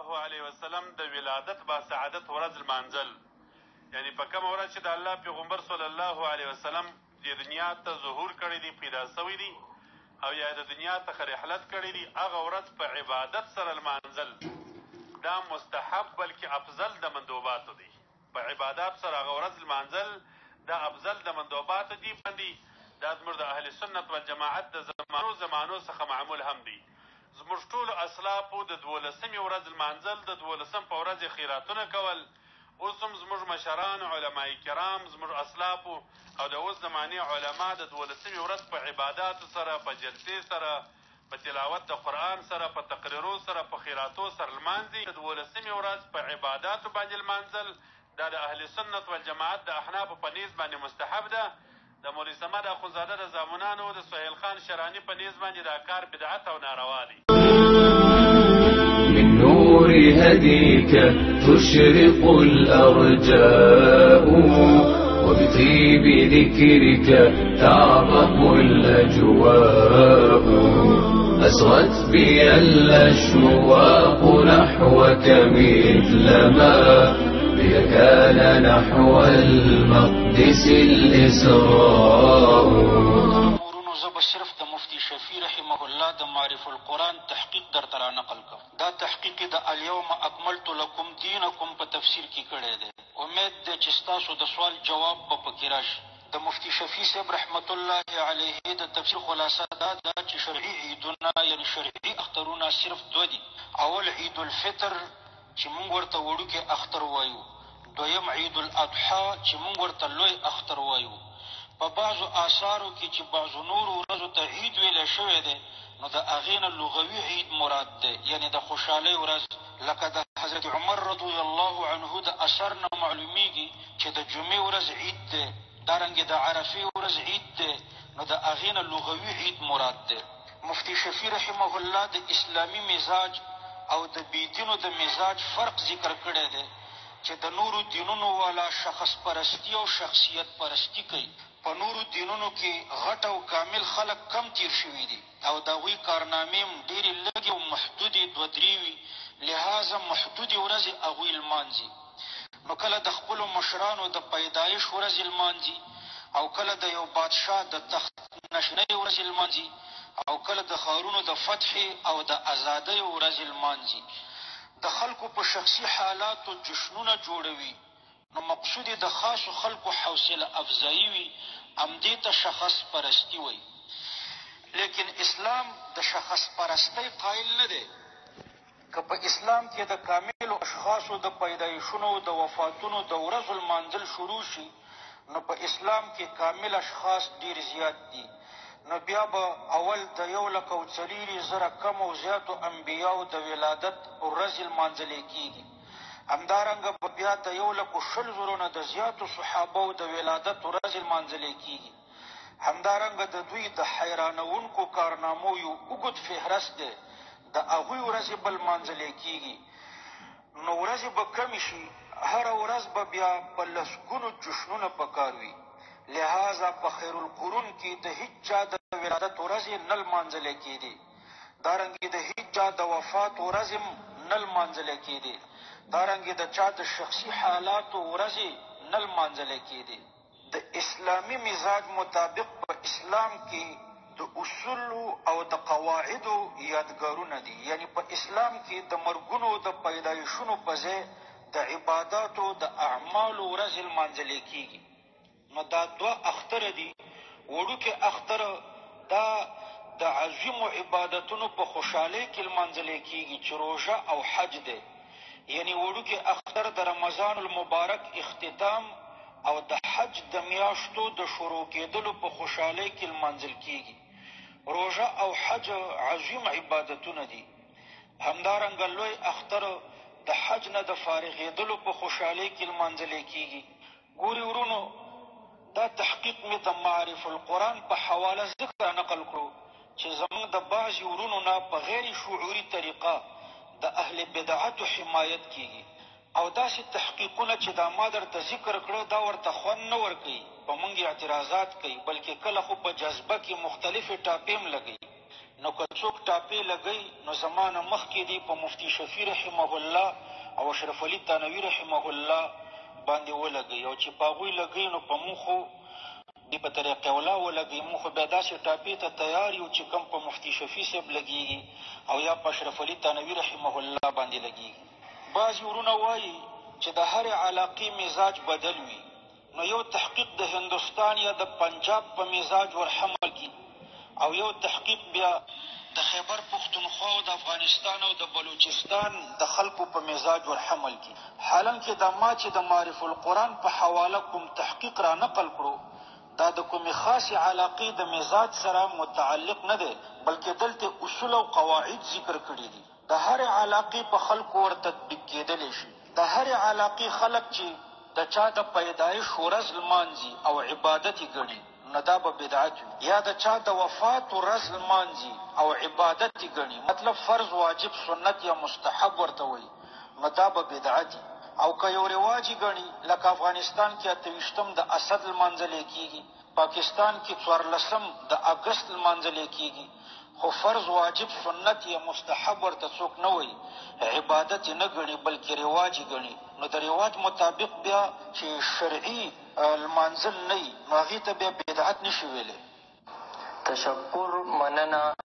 الله علیه وسلم د ولادت با سعادت ورځ لمانځل، یعنی په کومه ورځ چې د الله پیغمبر صلی الله علیه وسلم د دنیا ته ظهور کړی دی، پیدا سوی دی او یا د دنیا څخه رحلت کړی دی، هغه ورځ په عبادت سره لمانځل دا مستحب بلکې افضل د مندوباتو دی. په عبادت سره هغه ورځ لمانځل دا افضل د مندوباتو دی باندې دا زموږ د اهل سنت والجماعت د زمانو څخه معمول هم دی. زموږ ټولو اسلافو د 12مې ورځ لمانځل، د 12 په ورځ خیراتونه کول. اوس هم زموږ مشران علماء کرام زموږ اسلافو او د اوس زمانې علما د 12مې ورځ په عباداتو سره، په جلسې سره، په تلاوت د قرآن سره، په تقریرو سره، په خیراتو سره لمانځي. د 12مې ورځ په عباداتو باندې لمانځل دا د اهل سنت والجماعت د احنافو په نیز باندې مستحب ده. د مولوي صمد اخندزاده د زامنانو د سهیل خان شراني په نیز باندې دا کار بدعت او ناروا دی. من نور هديك تشرق الأرجاء وبطيب ذكرك تعبق الأجواء أسرت بي الأشواق نحوك مثلما بك كان نحو المقدس الإسراء. زب صرف د مفتی شفیع رحمه الله د معرف القرآن تحقیق در ترا نقل کوم. دا تحقیق د الیوم اکملت لکم دینکم په تفسیر کې کړی دی. امید دی چې ستاسو د سوال جواب به پکې راشي. د مفتی شفیع صاحب رحمت الله علیه د تفسیر خلاصه دا ده چې شرعي عیدونه یعنې شرعي اخترونه صرف دوه دي. اول عید الفطر چې موږ ورته وړوکی اختر وایو، دویم عید الاضحی چې موږ ورته لوی اختر وایو. په بعضو آثارو کې چې بعضو نورو ورځو ته عید ویلی شوی دی نو د هغې نه لغوي عید مراد دی، یعنې د خوشحالۍ ورځ. لکه د حضرت عمر رضی الله عنه د اثر نه معلومیږي چې د جمعې ورځ عید دی، دارنګې د عرفې ورځ عید دی، نو د هغې نه لغوي عید مراد دی. مفتی شفیع رحمه الله د اسلامي مزاج او د بېدینو د مزاج فرق ذکر کړی دی چې د نورو دینونو والا شخص پرستی او شخصیت پرستی کوي. په نورو دینونو کې غټ او کامل خلک کم تیر شوي دي او د هغوی کارنامې هم ډېرې لږې او محدودې دوه درې وي، لهذا محدودې ورځې هغوی لمانځي. نو کله د خپلو مشرانو د پیدایش ورځې لمانځي او کله د یو بادشاه د تخت نشینۍ ورځې لمانځي او کله د ښارونو د فتحې او د ازادیو ورځې لمانځي. د خلکو په شخصي حالاتو جشنونه جوړوي، نو مقصود د خاصو خلکو حوصله افزایی وي، همدې ته شخص پرستی وایي. لیکن اسلام د شخص پرستی قایل نه دی. که په اسلام کې د کاملو اشخاصو د پیدایشونو د وفاتونو د ورځو لمانځل شروع شي نو په اسلام کې کامل اشخاص ډېر زیات دي. نو بیا به اول د 1,40,000 کم او زیاتو انبیاو د ولادت ورځې لمانځلې کېږي. همدارنګه به بیا د 1,20,000 نه د زیاتو صحابو د ولادت ورځې لمانځلې کېږي. همدارنګه د دوی د حیرانوونکو کارنامو یو اوږد فهرست دی، د هغوی ورځې به لمانځلې کېږي. نو ورځې به کمې شي، هره ورځ به بیا په لسګونو جشنونه پکار وي. لہذا په خیر القرون کې د هیچ چا د ولادت ورځې نه لمانځلې کېدې، دارنګې د هیچ چا د وفات ورځې نه لمانځلې کېدې، دارنګې د چا د شخصي حالاتو ورځې نه لمانځلې کېدې. د اسلامي مزاج مطابق په اسلام کې د اصولو او د قواعدو یادګارونه دي، یعنی په اسلام کې د مرګونو د پیدایشونو په ځای د عباداتو د اعمالو ورځې لمانځلې کېږي. نو دا دوه اختره دي. وړوکې اختره دا د عظیمو عبادتونو په خوشحالۍ کې لمانځلې کېږي چې روژه او حج دی، یعنی وړوکې اختر د رمضان المبارک اختتام او د حج د میاشتو د شروع کېدلو په خوشحالۍ کې لمانځل کېږي. روژه او حج عظیم عبادتونه دي. همدارنګه لوی اختر د حج نه د فارغېدلو په خوشحالۍ کې لمانځلې کېږي. ګورې ورونو، دا تحقیق مې د معرف القرآن په حواله ذکر نقل کړو چې زموږ د بعضې ورونو نه په غیر شعوري طریقه د اهل بدعتو حمایت کېږي او داسې تحقیقونه چې دا ما درته ذکر کړه دا ورته خوند نه ورکوي، په موږ اعتراضات کوي، بلکې کله خو په جذبه کې مختلفې ټاپې هم لګوي. نو که څوک ټاپې لګوي نو زما نه مخکې دي په مفتي شفیع رحمه الله او اشرف علي تانوي رحمه الله باندې ولګوي، او چې په هغوی لګوي نو په موږ خو دې په طریقه اولا ولګوي. موږ خو بیا داسې ټاپې ته تیار یو چې کوم په مفتي شفیع صاحب لګېږي او یا په اشرف علي تانوي رحمه الله باندې لګېږي. بعضې ورونه وایي چې د هرې علاقې مزاج بدل وي، نو یو تحقیق د هندوستان یا د پنجاب په مزاج ورحمل کی، او یو تحقیق بیا د خیبر پښتونخوا او د افغانستان او د بلوچستان د خلکو په مزاج ورحمل کی. حالانکې دا ما چې د معرف القرآن په حواله کوم تحقیق را نقل کړو دا د کومې خاصې علاقې د مزاج سره متعلق نه دی، بلکې دلته اصول او قواعد ذکر کړي دي. د هرې علاقې په خلکو ور تطبیق کېدلی شي. د هرې علاقې خلک چې د چا د پیدایش ورځ لمانځي او عبادت یې ګڼي نو دا به بدعت وي، یا د چا د وفات ورځ لمانځي او عبادت یې ګڼي، مطلب فرض واجب سنت یا مستحب ورته وایي، نو دا به بدعت وي. او که یو رواج یې ګڼي لکه افغانستان کې 28 د اسد لمانځلی کېږي، پاکستان کې 14 د اګست لمانځلی کېږي، خو فرض واجب سنت یا مستحب ورته څوک نه وایي، عبادت یې نه ګڼي بلکې رواج یې ګڼي، نو د رواج مطابق بیا چې شرعي لمانځل نه وي نو هغې ته بیا بدعت نشي ویلی. تشکر، مننه.